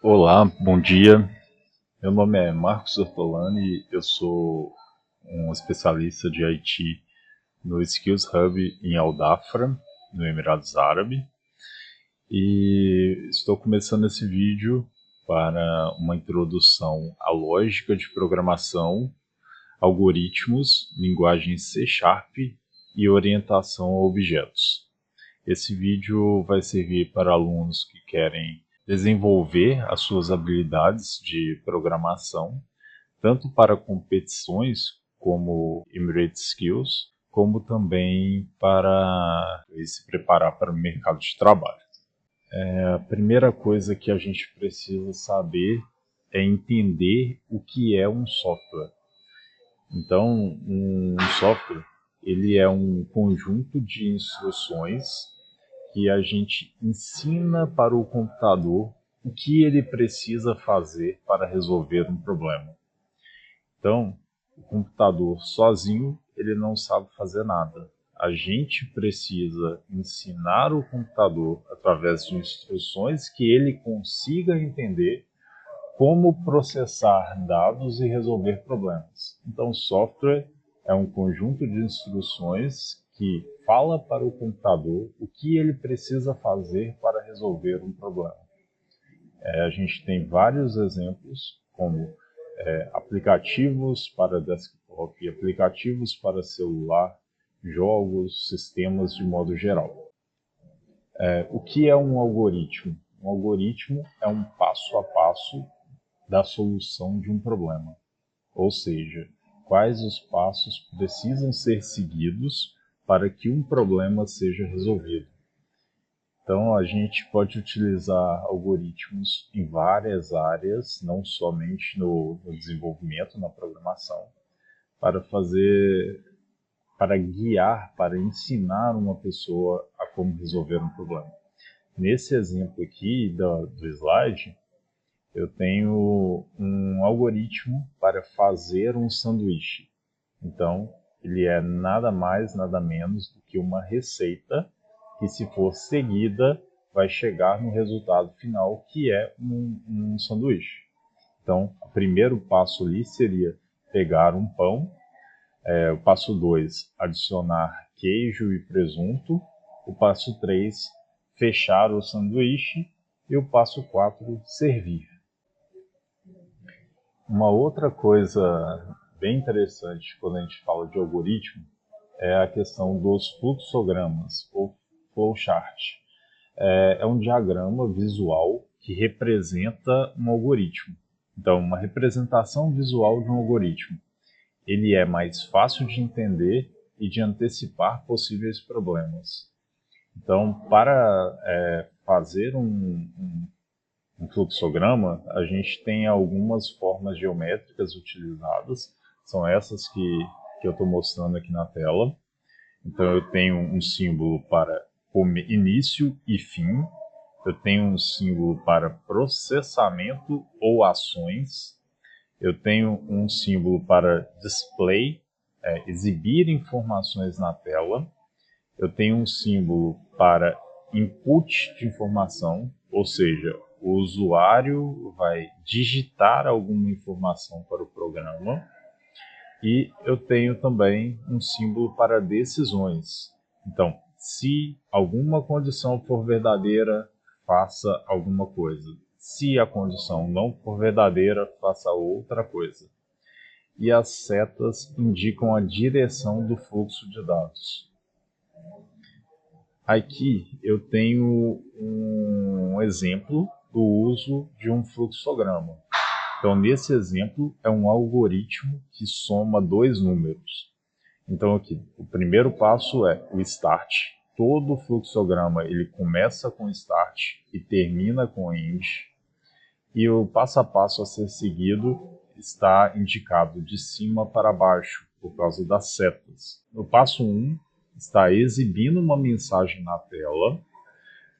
Olá, bom dia. Meu nome é Marcos Ortolani, eu sou um especialista de IT no Skills Hub em Al Dhafra, no Emirados Árabes, e estou começando esse vídeo para uma introdução à lógica de programação, algoritmos, linguagem C# e orientação a objetos. Esse vídeo vai servir para alunos que querem desenvolver as suas habilidades de programação, tanto para competições como Emirates Skills, como também para se preparar para o mercado de trabalho. A primeira coisa que a gente precisa saber é entender o que é um software. Então, um software ele é um conjunto de instruções que a gente ensina para o computador o que ele precisa fazer para resolver um problema. Então, o computador sozinho, ele não sabe fazer nada. A gente precisa ensinar o computador, através de instruções que ele consiga entender, como processar dados e resolver problemas. Então, software é um conjunto de instruções que fala para o computador o que ele precisa fazer para resolver um problema. A gente tem vários exemplos, como aplicativos para desktop, aplicativos para celular, jogos, sistemas de modo geral. O que é um algoritmo? Um algoritmo é um passo a passo da solução de um problema. Ou seja, quais os passos precisam ser seguidos para que um problema seja resolvido. Então, a gente pode utilizar algoritmos em várias áreas, não somente no desenvolvimento, na programação, para guiar, para ensinar uma pessoa a como resolver um problema. Nesse exemplo aqui do slide, eu tenho um algoritmo para fazer um sanduíche. Então, ele é nada mais, nada menos do que uma receita que, se for seguida, vai chegar no resultado final, que é um sanduíche. Então, o primeiro passo ali seria pegar um pão. O passo 2, adicionar queijo e presunto. O passo 3, fechar o sanduíche. E o passo 4, servir. Uma outra coisa bem interessante quando a gente fala de algoritmo é a questão dos fluxogramas, ou flowchart. É um diagrama visual que representa um algoritmo. Então, uma representação visual de um algoritmo. Ele é mais fácil de entender e de antecipar possíveis problemas. Então, para fazer um fluxograma, a gente tem algumas formas geométricas utilizadas, são essas que eu estou mostrando aqui na tela. Então eu tenho um símbolo para início e fim, eu tenho um símbolo para processamento ou ações, eu tenho um símbolo para display, exibir informações na tela, eu tenho um símbolo para input de informação, ou seja, o usuário vai digitar alguma informação para o programa, e eu tenho também um símbolo para decisões. Então, se alguma condição for verdadeira, faça alguma coisa. Se a condição não for verdadeira, faça outra coisa. E as setas indicam a direção do fluxo de dados. Aqui eu tenho um exemplo do uso de um fluxograma. Então, nesse exemplo, é um algoritmo que soma dois números. Então, aqui, o primeiro passo é o start. Todo fluxograma ele começa com start e termina com end. E o passo a passo a ser seguido está indicado de cima para baixo, por causa das setas. No passo 1, está exibindo uma mensagem na tela,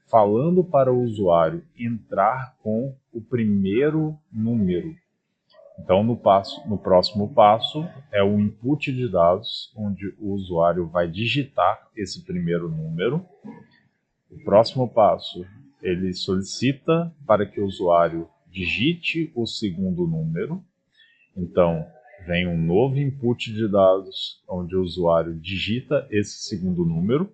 falando para o usuário entrar com o primeiro número. Então, no próximo passo, é o input de dados, onde o usuário vai digitar esse primeiro número. O próximo passo, ele solicita para que o usuário digite o segundo número. Então, vem um novo input de dados, onde o usuário digita esse segundo número.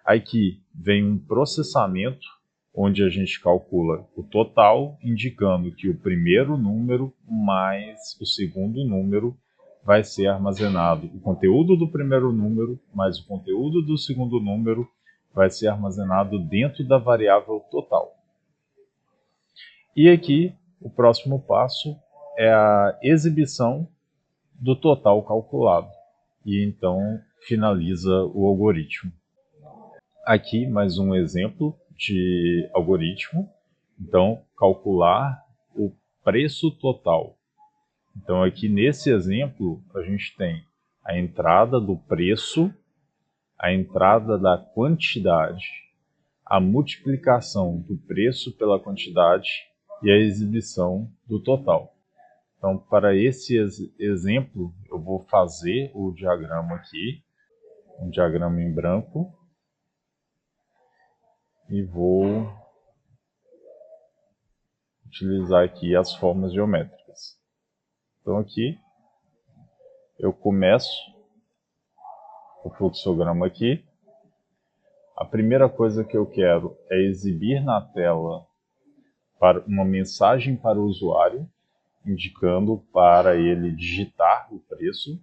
Aqui vem um processamento, onde a gente calcula o total, indicando que o primeiro número mais o segundo número vai ser armazenado. O conteúdo do primeiro número mais o conteúdo do segundo número vai ser armazenado dentro da variável total. E aqui, o próximo passo é a exibição do total calculado. E então finaliza o algoritmo. Aqui mais um exemplo de algoritmo. Então, calcular o preço total. Então, aqui nesse exemplo, a gente tem a entrada do preço, a entrada da quantidade, a multiplicação do preço pela quantidade e a exibição do total. Então, para esse exemplo, eu vou fazer o diagrama aqui, um diagrama em branco, e vou utilizar aqui as formas geométricas. Então, aqui, eu começo o fluxograma aqui. A primeira coisa que eu quero é exibir na tela para uma mensagem para o usuário, indicando para ele digitar o preço.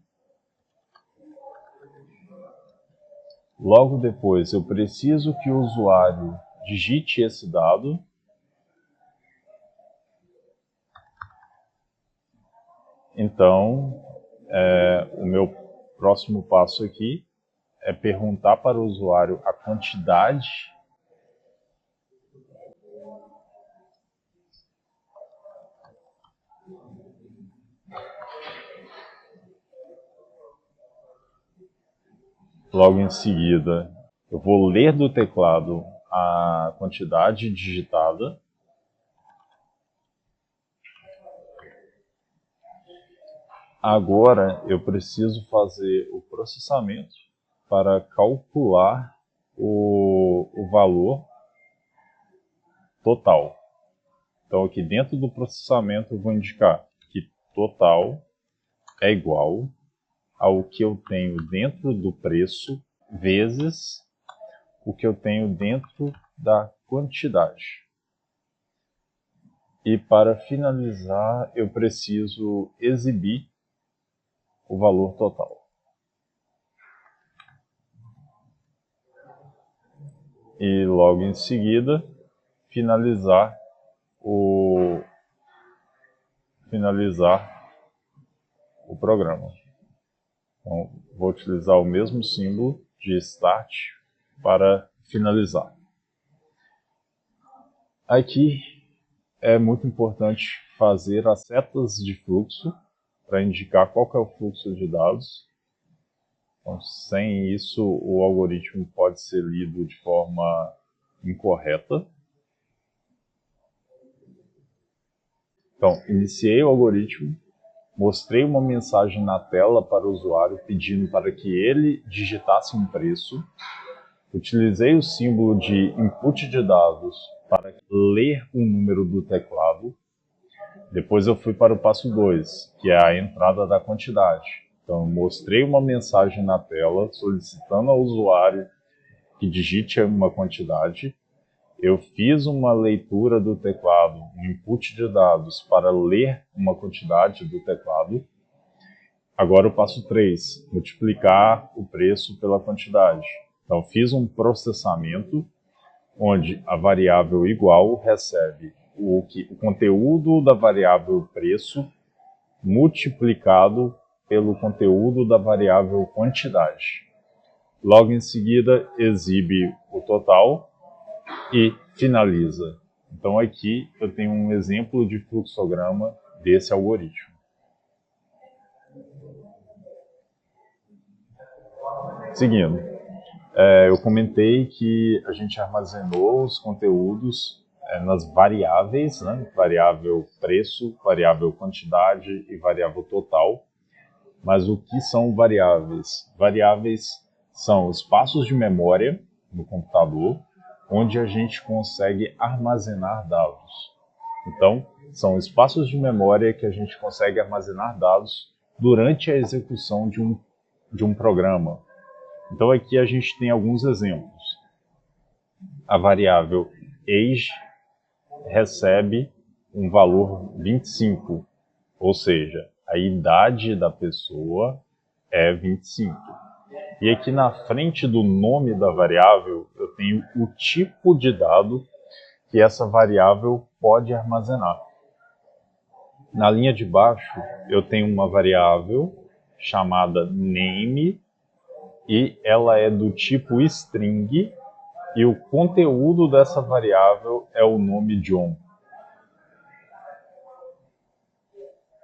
Logo depois, eu preciso que o usuário digite esse dado. Então, o meu próximo passo aqui é perguntar para o usuário a quantidade logo em seguida. Eu vou ler do teclado a quantidade digitada. Agora eu preciso fazer o processamento para calcular o valor total. Então aqui dentro do processamento eu vou indicar que total é igual ao que eu tenho dentro do preço vezes o que eu tenho dentro da quantidade. E para finalizar, eu preciso exibir o valor total. E logo em seguida, finalizar o programa. Então, vou utilizar o mesmo símbolo de Start para finalizar. Aqui é muito importante fazer as setas de fluxo para indicar qual que é o fluxo de dados. Então, sem isso, o algoritmo pode ser lido de forma incorreta. Então, iniciei o algoritmo, mostrei uma mensagem na tela para o usuário pedindo para que ele digitasse um preço. Utilizei o símbolo de input de dados para ler o número do teclado. Depois eu fui para o passo 2, que é a entrada da quantidade. Então, mostrei uma mensagem na tela solicitando ao usuário que digite uma quantidade. Eu fiz uma leitura do teclado, um input de dados para ler uma quantidade do teclado. Agora o passo 3, multiplicar o preço pela quantidade. Então, fiz um processamento onde a variável igual recebe o conteúdo da variável preço multiplicado pelo conteúdo da variável quantidade. Logo em seguida, exibe o total e finaliza. Então aqui eu tenho um exemplo de fluxograma desse algoritmo. Seguindo, eu comentei que a gente armazenou os conteúdos nas variáveis, né? Variável preço, variável quantidade e variável total. Mas o que são variáveis? Variáveis são espaços de memória no computador, onde a gente consegue armazenar dados. Então, são espaços de memória que a gente consegue armazenar dados durante a execução de um programa. Então aqui a gente tem alguns exemplos. A variável age recebe um valor 25, ou seja, a idade da pessoa é 25. E aqui na frente do nome da variável eu tenho o tipo de dado que essa variável pode armazenar. Na linha de baixo eu tenho uma variável chamada name e ela é do tipo string e o conteúdo dessa variável é o nome John.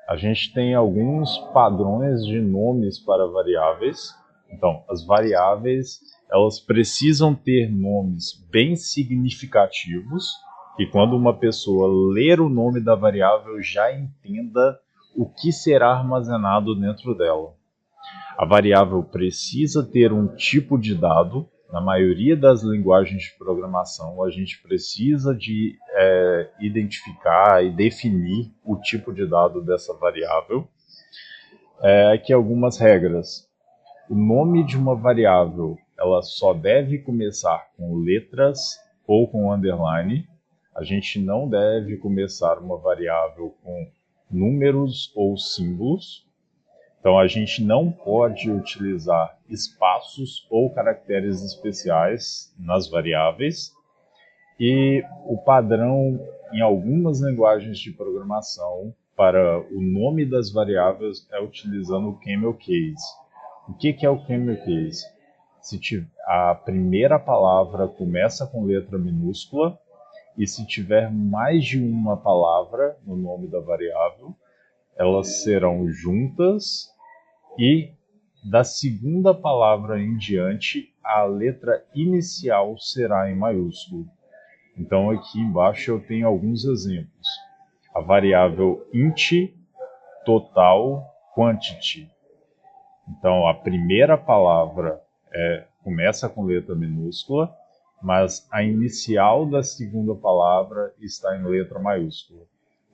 A gente tem alguns padrões de nomes para variáveis. Então, as variáveis elas precisam ter nomes bem significativos e quando uma pessoa ler o nome da variável já entenda o que será armazenado dentro dela. A variável precisa ter um tipo de dado. Na maioria das linguagens de programação, a gente precisa de identificar e definir o tipo de dado dessa variável. Aqui algumas regras. O nome de uma variável ela só deve começar com letras ou com underline. A gente não deve começar uma variável com números ou símbolos. Então, a gente não pode utilizar espaços ou caracteres especiais nas variáveis. E o padrão em algumas linguagens de programação para o nome das variáveis é utilizando o camel case. O que é o camel case? Se a primeira palavra começa com letra minúscula e se tiver mais de uma palavra no nome da variável, elas serão juntas e da segunda palavra em diante a letra inicial será em maiúsculo. Então aqui embaixo eu tenho alguns exemplos. A variável int total quantity. Então a primeira palavra começa com letra minúscula, mas a inicial da segunda palavra está em letra maiúscula.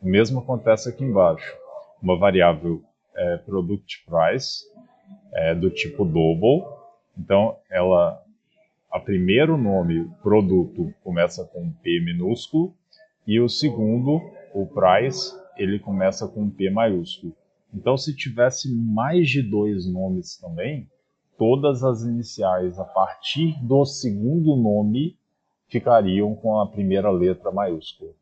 O mesmo acontece aqui embaixo. Uma variável product price do tipo double. Então a primeiro nome, produto, começa com P minúsculo e o segundo, o price, ele começa com P maiúsculo. Então se tivesse mais de dois nomes também, todas as iniciais a partir do segundo nome ficariam com a primeira letra maiúscula.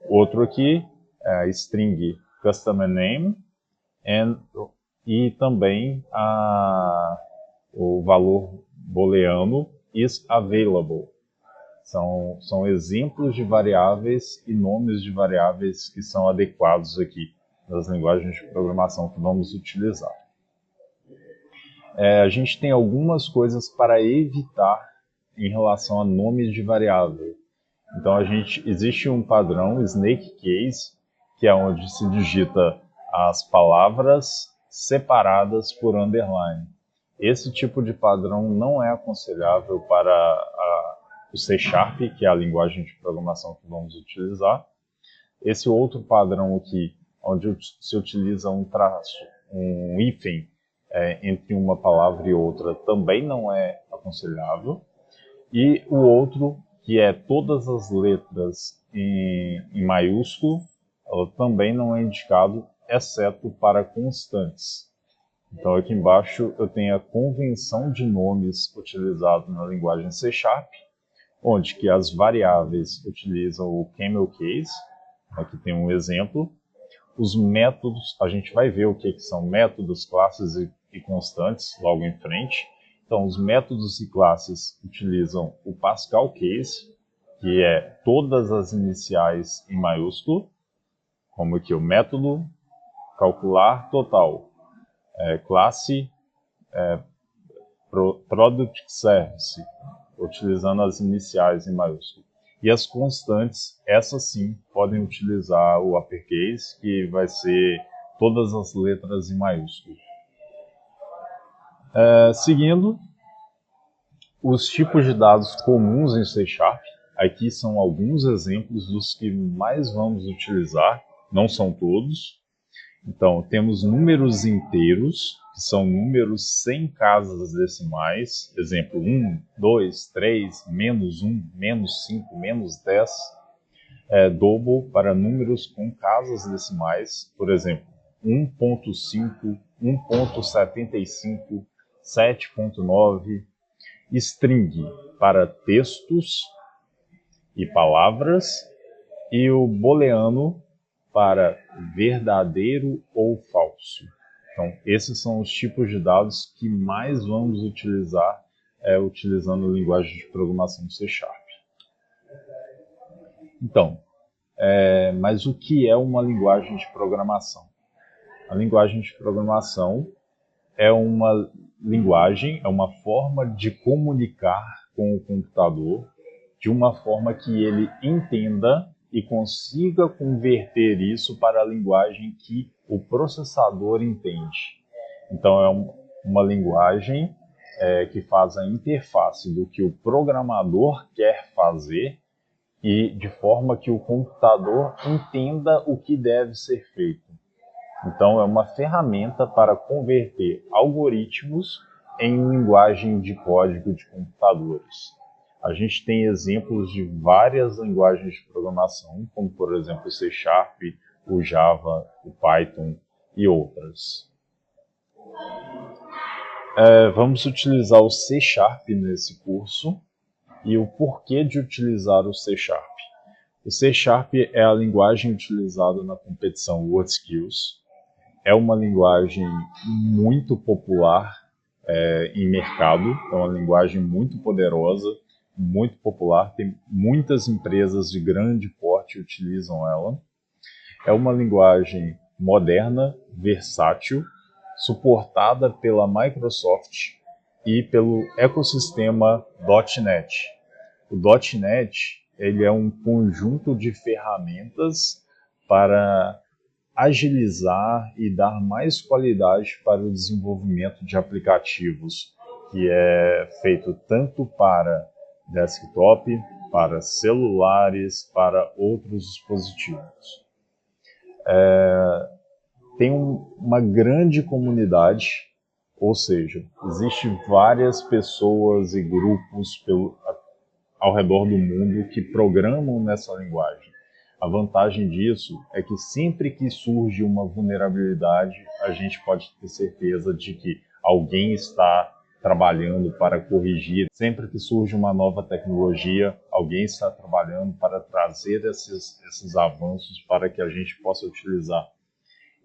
Outro aqui, string customer name e também o valor booleano is available. São exemplos de variáveis e nomes de variáveis que são adequados aqui nas linguagens de programação que vamos utilizar. A gente tem algumas coisas para evitar em relação a nomes de variável. Então existe um padrão snake case, que é onde se digita as palavras separadas por underline. Esse tipo de padrão não é aconselhável para o C#, que é a linguagem de programação que vamos utilizar. Esse outro padrão aqui, onde se utiliza um traço, um hífen, entre uma palavra e outra, também não é aconselhável. E o outro, que é todas as letras em maiúsculo, ela também não é indicado, exceto para constantes. Então aqui embaixo eu tenho a convenção de nomes utilizado na linguagem C#, onde que as variáveis utilizam o camel case. Aqui tem um exemplo. Os métodos, a gente vai ver o que são métodos, classes e constantes logo em frente. Então os métodos e classes utilizam o Pascal case, que é todas as iniciais em maiúsculo, como aqui o método calcular total, classe product service, utilizando as iniciais em maiúsculo. E as constantes, essas sim, podem utilizar o uppercase, que vai ser todas as letras em maiúsculo. Seguindo, os tipos de dados comuns em C#, Aqui são alguns exemplos dos que mais vamos utilizar, não são todos. Então, temos números inteiros, que são números sem casas decimais. Exemplo, 1, 2, 3, menos 1, menos 5, menos 10. Double para números com casas decimais. Por exemplo, 1.5, 1.75, 7.9. String para textos e palavras. E o booleano para verdadeiro ou falso. Então, esses são os tipos de dados que mais vamos utilizar utilizando a linguagem de programação C#. Então, mas o que é uma linguagem de programação? A linguagem de programação é uma linguagem, é uma forma de comunicar com o computador de uma forma que ele entenda e consiga converter isso para a linguagem que o processador entende. Então, é uma linguagem que faz a interface do que o programador quer fazer e de forma que o computador entenda o que deve ser feito. Então, é uma ferramenta para converter algoritmos em linguagem de código de computadores. A gente tem exemplos de várias linguagens de programação, como, por exemplo, o C#, o Java, o Python e outras. Vamos utilizar o C# nesse curso e o porquê de utilizar o C#. O C# é a linguagem utilizada na competição WorldSkills. É uma linguagem muito popular em mercado, é uma linguagem muito poderosa, muito popular, tem muitas empresas de grande porte que utilizam ela. É uma linguagem moderna, versátil, suportada pela Microsoft e pelo ecossistema .NET. O .NET ele é um conjunto de ferramentas para agilizar e dar mais qualidade para o desenvolvimento de aplicativos, que é feito tanto para desktop, para celulares, para outros dispositivos. Tem uma grande comunidade, ou seja, existem várias pessoas e grupos ao redor do mundo que programam nessa linguagem. A vantagem disso é que sempre que surge uma vulnerabilidade, a gente pode ter certeza de que alguém está trabalhando para corrigir. Sempre que surge uma nova tecnologia, alguém está trabalhando para trazer esses avanços para que a gente possa utilizar.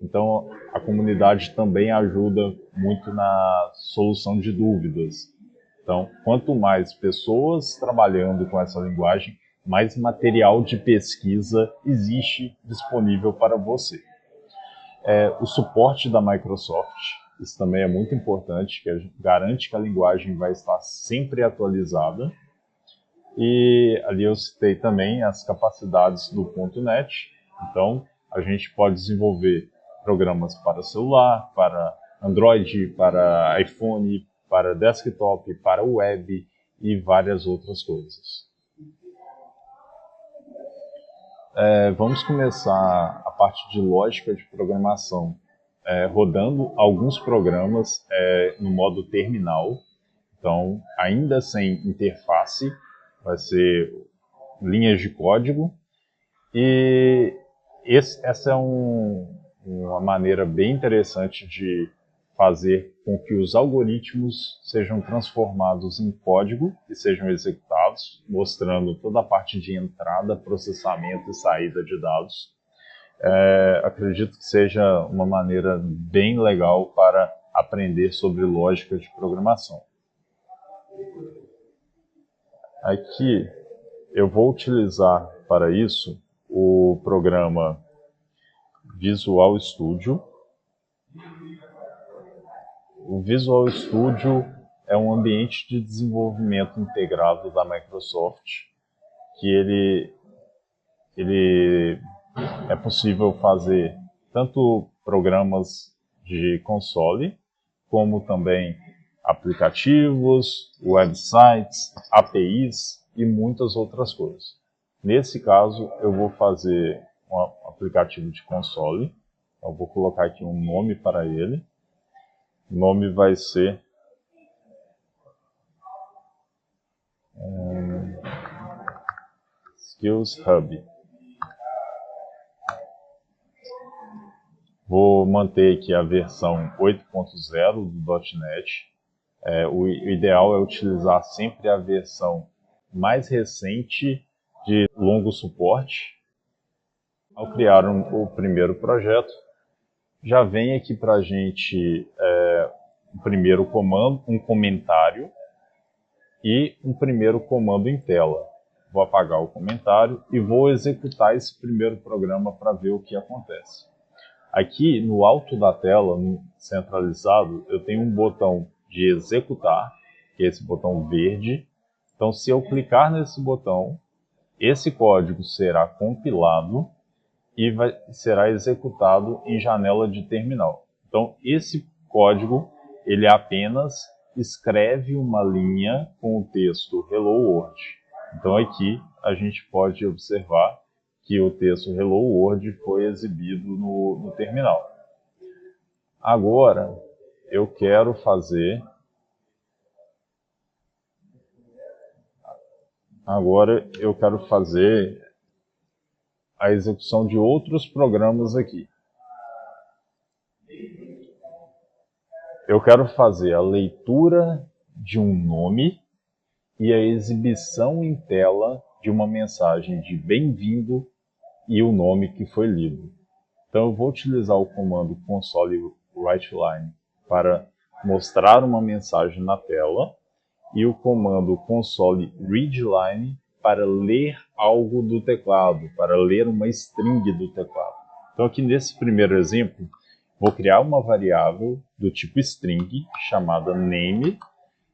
Então, a comunidade também ajuda muito na solução de dúvidas. Então, quanto mais pessoas trabalhando com essa linguagem, mais material de pesquisa existe disponível para você. O suporte da Microsoft, isso também é muito importante, que garante que a linguagem vai estar sempre atualizada. E ali eu citei também as capacidades do .NET. Então, a gente pode desenvolver programas para celular, para Android, para iPhone, para desktop, para web e várias outras coisas. Vamos começar a parte de lógica de programação, rodando alguns programas no modo terminal. Então, ainda sem interface, vai ser linhas de código. E essa é uma maneira bem interessante de fazer com que os algoritmos sejam transformados em código e sejam executados, mostrando toda a parte de entrada, processamento e saída de dados. Acredito que seja uma maneira bem legal para aprender sobre lógica de programação. Aqui eu vou utilizar para isso o programa Visual Studio. O Visual Studio é um ambiente de desenvolvimento integrado da Microsoft, que ele é possível fazer tanto programas de console, como também aplicativos, websites, APIs e muitas outras coisas. Nesse caso, eu vou fazer um aplicativo de console. Eu vou colocar aqui um nome para ele. O nome vai ser Skills Hub. Vou manter aqui a versão 8.0 do .NET. O ideal é utilizar sempre a versão mais recente de longo suporte. Ao criar o primeiro projeto, já vem aqui para a gente o primeiro comando, um comentário e um primeiro comando em tela. Vou apagar o comentário e vou executar esse primeiro programa para ver o que acontece. Aqui no alto da tela, no centralizado, eu tenho um botão de executar, que é esse botão verde. Então, se eu clicar nesse botão, esse código será compilado e será executado em janela de terminal. Então, esse código, ele apenas escreve uma linha com o texto Hello World. Então, aqui a gente pode observar que o texto Hello World foi exibido no terminal. Agora, eu quero fazer a execução de outros programas aqui. Eu quero fazer a leitura de um nome e a exibição em tela de uma mensagem de bem-vindo e o nome que foi lido. Então eu vou utilizar o comando console writeLine para mostrar uma mensagem na tela e o comando console readLine para ler algo do teclado, para ler uma string do teclado. Então aqui nesse primeiro exemplo, vou criar uma variável do tipo string chamada name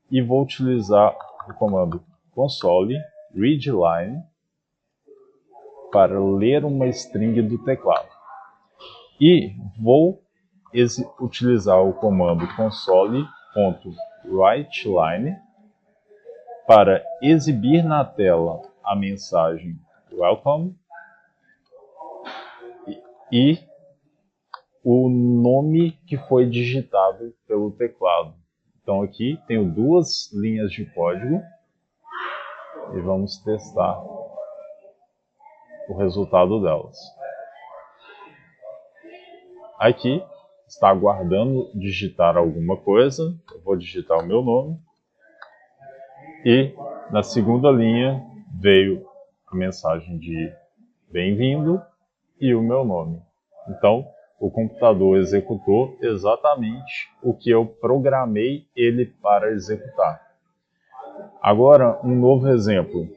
e vou utilizar o comando console readLine para ler uma string do teclado. E vou utilizar o comando console.writeLine para exibir na tela a mensagem welcome e o nome que foi digitado pelo teclado. Então aqui tenho duas linhas de código e vamos testar o resultado delas. Aqui está aguardando digitar alguma coisa, eu vou digitar o meu nome e na segunda linha veio a mensagem de bem-vindo e o meu nome. Então o computador executou exatamente o que eu programei ele para executar. Agora um novo exemplo.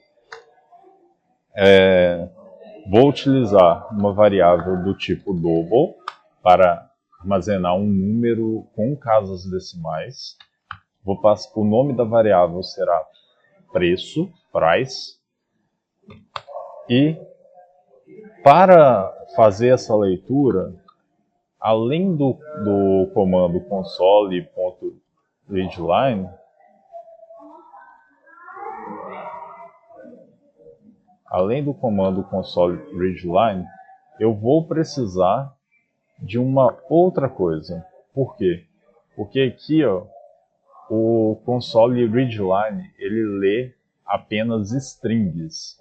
Vou utilizar uma variável do tipo double para armazenar um número com casas decimais. O nome da variável será preço, price. E para fazer essa leitura, além do comando console.readLine, eu vou precisar de uma outra coisa. Por quê? Porque aqui, o console readLine, ele lê apenas strings.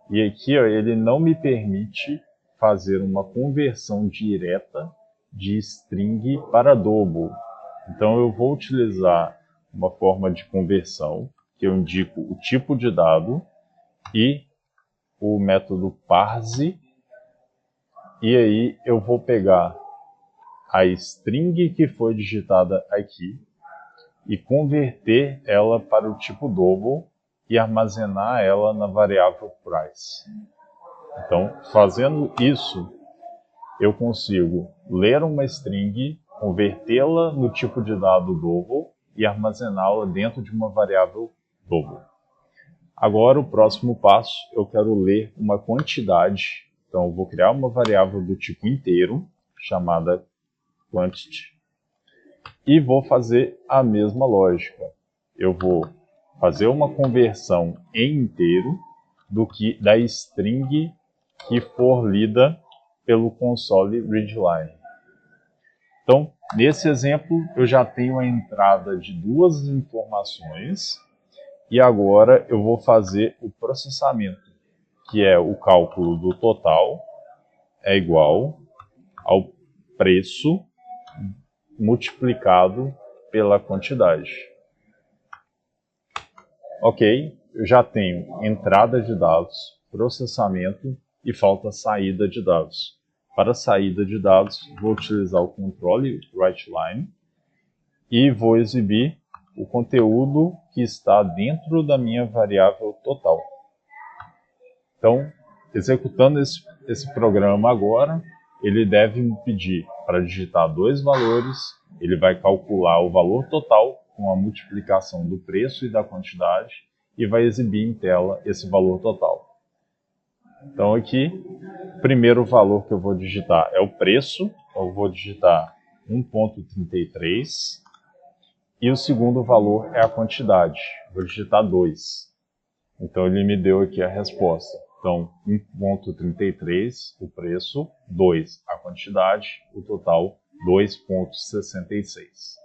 E aqui, ele não me permite fazer uma conversão direta de string para double. Então eu vou utilizar uma forma de conversão, que eu indico o tipo de dado e o método parse, e aí eu vou pegar a string que foi digitada aqui e converter ela para o tipo double e armazenar ela na variável price. Então, fazendo isso, eu consigo ler uma string, convertê-la no tipo de dado double e armazená-la dentro de uma variável double. Agora, o próximo passo, eu quero ler uma quantidade. Então, eu vou criar uma variável do tipo inteiro, chamada quantity, e vou fazer a mesma lógica. Eu vou fazer uma conversão em inteiro da string que for lida pelo console readline. Então, nesse exemplo, eu já tenho a entrada de duas informações e agora eu vou fazer o processamento, que é o cálculo do total é igual ao preço multiplicado pela quantidade. Ok, eu já tenho entrada de dados, processamento e falta saída de dados. Para saída de dados, vou utilizar o controle WriteLine e vou exibir o conteúdo que está dentro da minha variável total. Então, executando esse programa agora, ele deve me pedir para digitar dois valores, ele vai calcular o valor total com a multiplicação do preço e da quantidade e vai exibir em tela esse valor total. Então aqui, o primeiro valor que eu vou digitar é o preço, então eu vou digitar 1,33 e o segundo valor é a quantidade, vou digitar 2. Então ele me deu aqui a resposta. Então 1,33 o preço, 2 a quantidade, o total 2,66.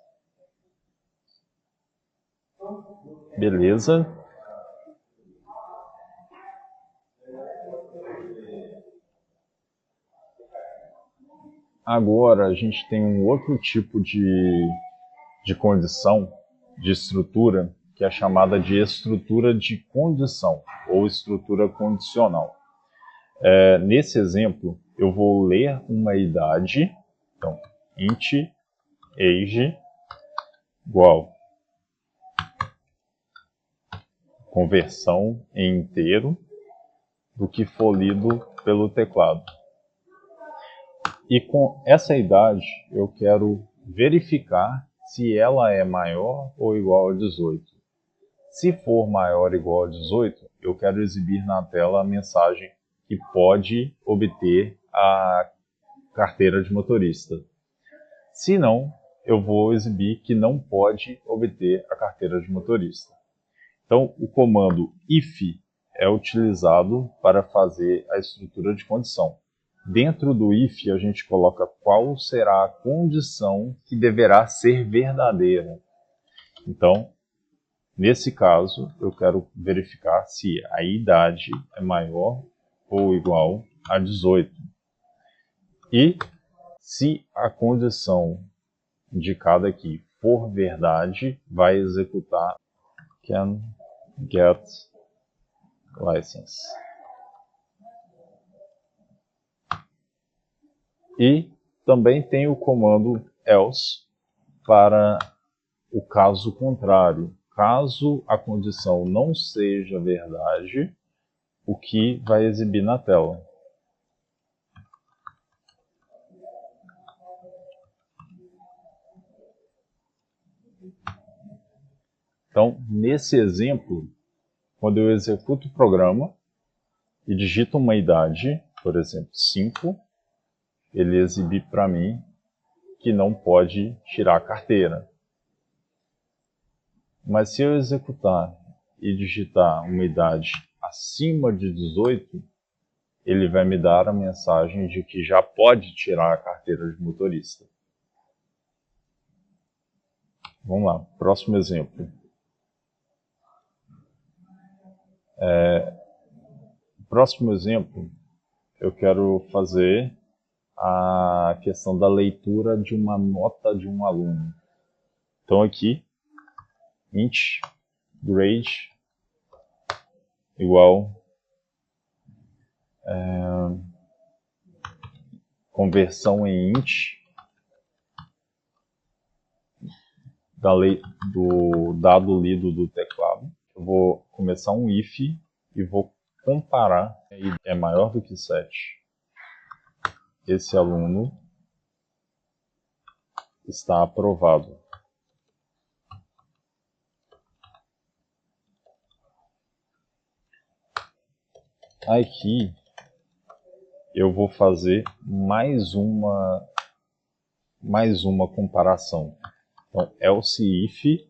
Beleza? Agora a gente tem um outro tipo de condição, de estrutura, que é chamada de estrutura de condição, ou estrutura condicional. Nesse exemplo, eu vou ler uma idade, então, int age igual conversão em inteiro do que for lido pelo teclado. E com essa idade, eu quero verificar se ela é maior ou igual a 18. Se for maior ou igual a 18, eu quero exibir na tela a mensagem que pode obter a carteira de motorista. Se não, eu vou exibir que não pode obter a carteira de motorista. Então, o comando if é utilizado para fazer a estrutura de condição. Dentro do if, a gente coloca qual será a condição que deverá ser verdadeira. Então, nesse caso, eu quero verificar se a idade é maior ou igual a 18. E se a condição indicada aqui for verdade, vai executar can get license. E também tem o comando else para o caso contrário. Caso a condição não seja verdade, o que vai exibir na tela. Então, nesse exemplo, quando eu executo o programa e digito uma idade, por exemplo, 5, ele exibe para mim que não pode tirar a carteira. Mas se eu executar e digitar uma idade acima de 18, ele vai me dar a mensagem de que já pode tirar a carteira de motorista. Vamos lá, próximo exemplo. Próximo exemplo, eu quero fazer a questão da leitura de uma nota de um aluno. Então aqui, int grade igual conversão em int do dado lido do teclado. Eu vou começar um if e vou comparar, é maior do que 7. Esse aluno está aprovado. Aqui eu vou fazer mais uma comparação. Então, else if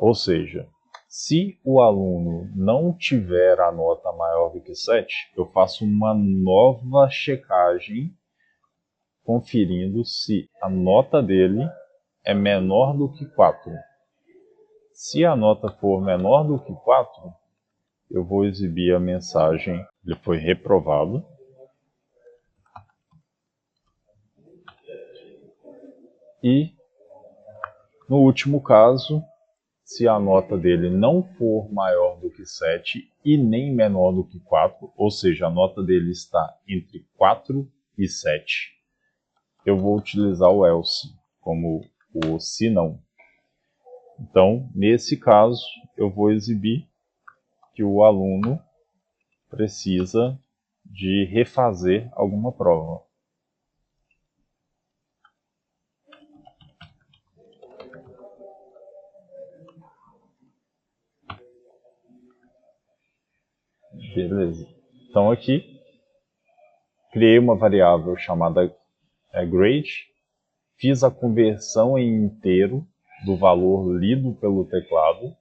Ou seja, se o aluno não tiver a nota maior do que 7, eu faço uma nova checagem conferindo se a nota dele é menor do que 4. Se a nota for menor do que 4, eu vou exibir a mensagem: ele foi reprovado. E, no último caso, se a nota dele não for maior do que 7 e nem menor do que 4, ou seja, a nota dele está entre 4 e 7, eu vou utilizar o else, como o se não. Então, nesse caso, eu vou exibir que o aluno precisa de refazer alguma prova. Beleza. Então aqui, criei uma variável chamada grade, fiz a conversão em inteiro do valor lido pelo teclado,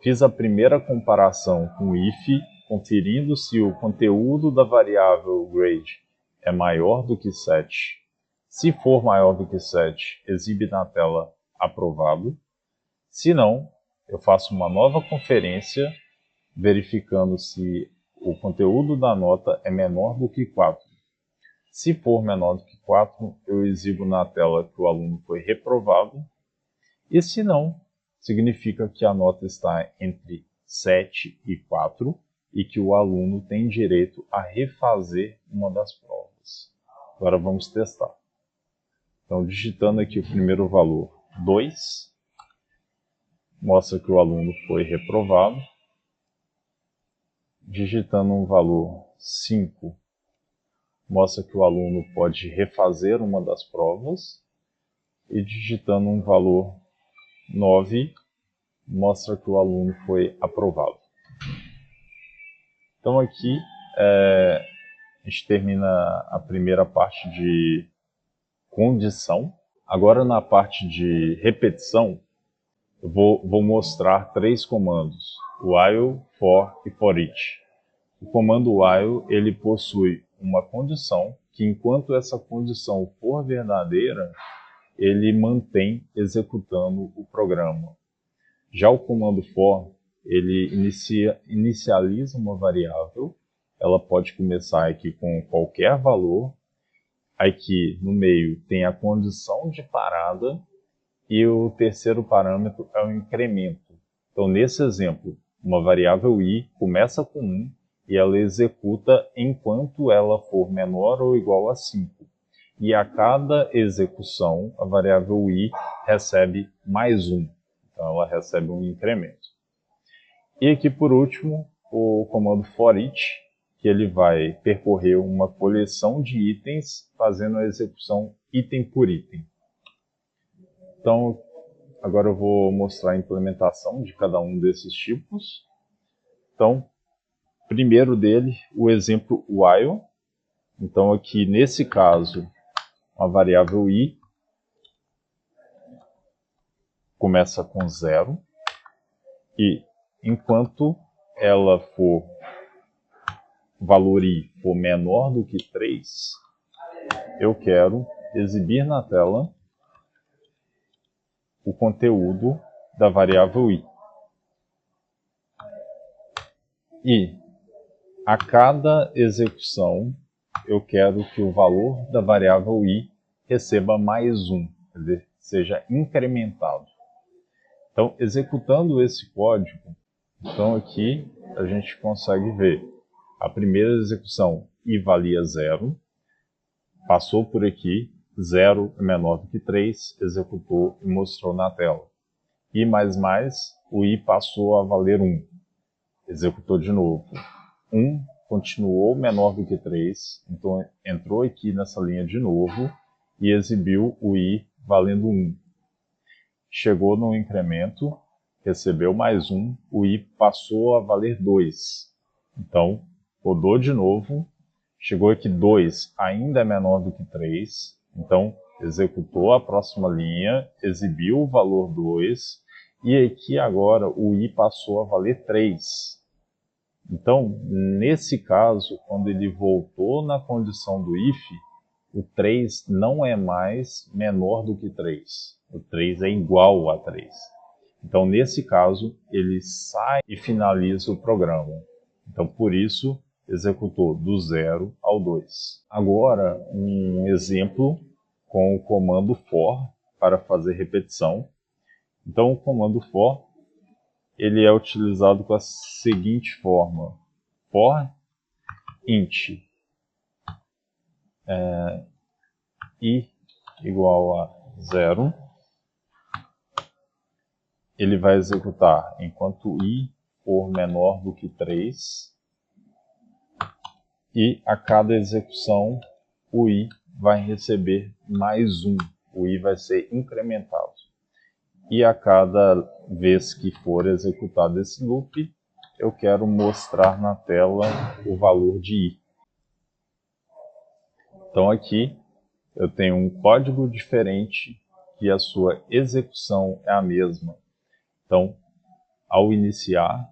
fiz a primeira comparação com o if, conferindo se o conteúdo da variável grade é maior do que 7. Se for maior do que 7, exibe na tela aprovado. Se não, eu faço uma nova conferência verificando se o conteúdo da nota é menor do que 4. Se for menor do que 4, eu exibo na tela que o aluno foi reprovado. E se não, significa que a nota está entre 7 e 4 e que o aluno tem direito a refazer uma das provas. Agora vamos testar. Então, digitando aqui o primeiro valor, 2, mostra que o aluno foi reprovado. Digitando um valor 5, mostra que o aluno pode refazer uma das provas. E digitando um valor 9, mostra que o aluno foi aprovado. Então aqui a gente termina a primeira parte de condição. Agora na parte de repetição, eu vou mostrar 3 comandos: while, for e for each. O comando while, ele possui uma condição que, enquanto essa condição for verdadeira, ele mantém executando o programa. Já o comando for, ele inicializa uma variável, ela pode começar aqui com qualquer valor, aqui no meio tem a condição de parada, e o terceiro parâmetro é o incremento. Então, nesse exemplo, uma variável i começa com 1 e ela executa enquanto ela for menor ou igual a 5. E a cada execução, a variável i recebe mais 1. Então, ela recebe um incremento. E aqui, por último, o comando for each, que ele vai percorrer uma coleção de itens, fazendo a execução item por item. Então, agora eu vou mostrar a implementação de cada um desses tipos. Então, primeiro dele, o exemplo while. Então, aqui nesse caso, a variável i começa com 0. E enquanto ela for, o valor i for menor do que 3, eu quero exibir na tela o conteúdo da variável i. E a cada execução, eu quero que o valor da variável i receba mais 1, quer dizer, seja incrementado. Então, executando esse código, então aqui a gente consegue ver a primeira execução, i valia 0, passou por aqui, 0 é menor do que 3, executou e mostrou na tela. I++, o i passou a valer 1, executou de novo. 1 continuou menor do que 3, então entrou aqui nessa linha de novo e exibiu o i valendo 1. Chegou no incremento, recebeu mais 1, o i passou a valer 2. Então, rodou de novo, chegou aqui 2, ainda é menor do que 3, então executou a próxima linha, exibiu o valor 2 E aqui agora o i passou a valer 3. Então, nesse caso, quando ele voltou na condição do if, o 3 não é mais menor do que 3. O 3 é igual a 3. Então, nesse caso, ele sai e finaliza o programa. Então, por isso, executou do 0 ao 2. Agora, um exemplo com o comando for para fazer repetição. Então, o comando for ele é utilizado com a seguinte forma: for int i igual a 0, ele vai executar enquanto i for menor do que 3, e a cada execução o i vai receber mais 1, o i vai ser incrementado. E a cada vez que for executado esse loop, eu quero mostrar na tela o valor de i. Então aqui eu tenho um código diferente e a sua execução é a mesma. Então, ao iniciar,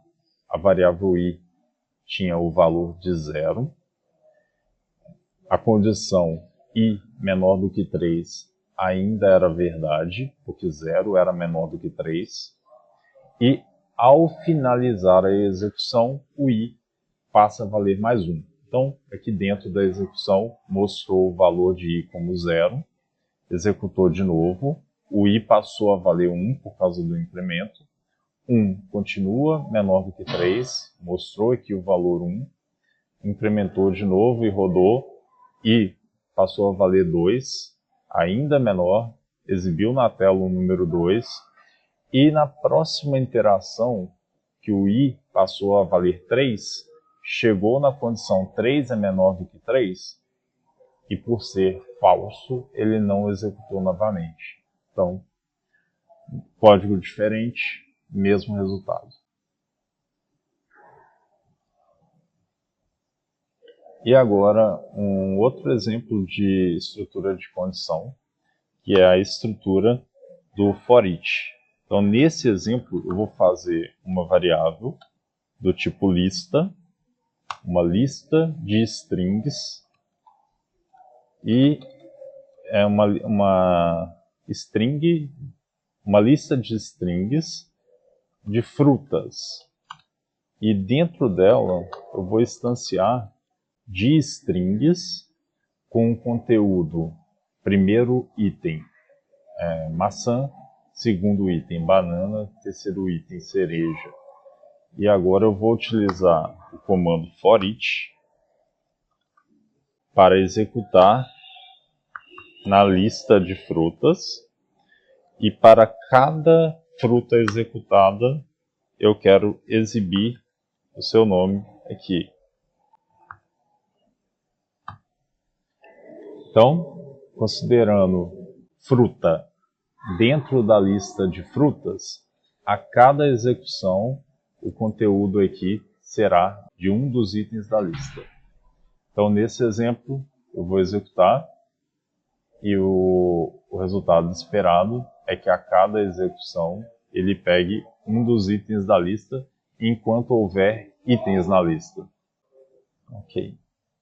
a variável i tinha o valor de 0. A condição i menor do que 3 ainda era verdade, porque 0 era menor do que 3. E ao finalizar a execução, o i passa a valer mais 1. Então, aqui dentro da execução, mostrou o valor de i como 0, executou de novo, o i passou a valer 1 por causa do incremento, 1 continua menor do que 3, mostrou aqui o valor 1, incrementou de novo e rodou, i passou a valer 2, ainda menor, exibiu na tela o número 2, e na próxima interação, que o i passou a valer 3, chegou na condição 3 é menor do que 3, e por ser falso, ele não executou novamente. Então, código diferente, mesmo resultado. E agora, um outro exemplo de estrutura de condição, que é a estrutura do for each. Então, nesse exemplo, eu vou fazer uma variável do tipo lista, uma lista de strings, e é uma lista de strings de frutas. E dentro dela, eu vou instanciar de strings com o conteúdo: primeiro item maçã, segundo item banana, terceiro item cereja. E agora eu vou utilizar o comando for each para executar na lista de frutas, e para cada fruta executada eu quero exibir o seu nome aqui. Então, considerando fruta dentro da lista de frutas, a cada execução o conteúdo aqui será de um dos itens da lista. Então, nesse exemplo, eu vou executar e o resultado esperado é que a cada execução ele pegue um dos itens da lista enquanto houver itens na lista. Ok.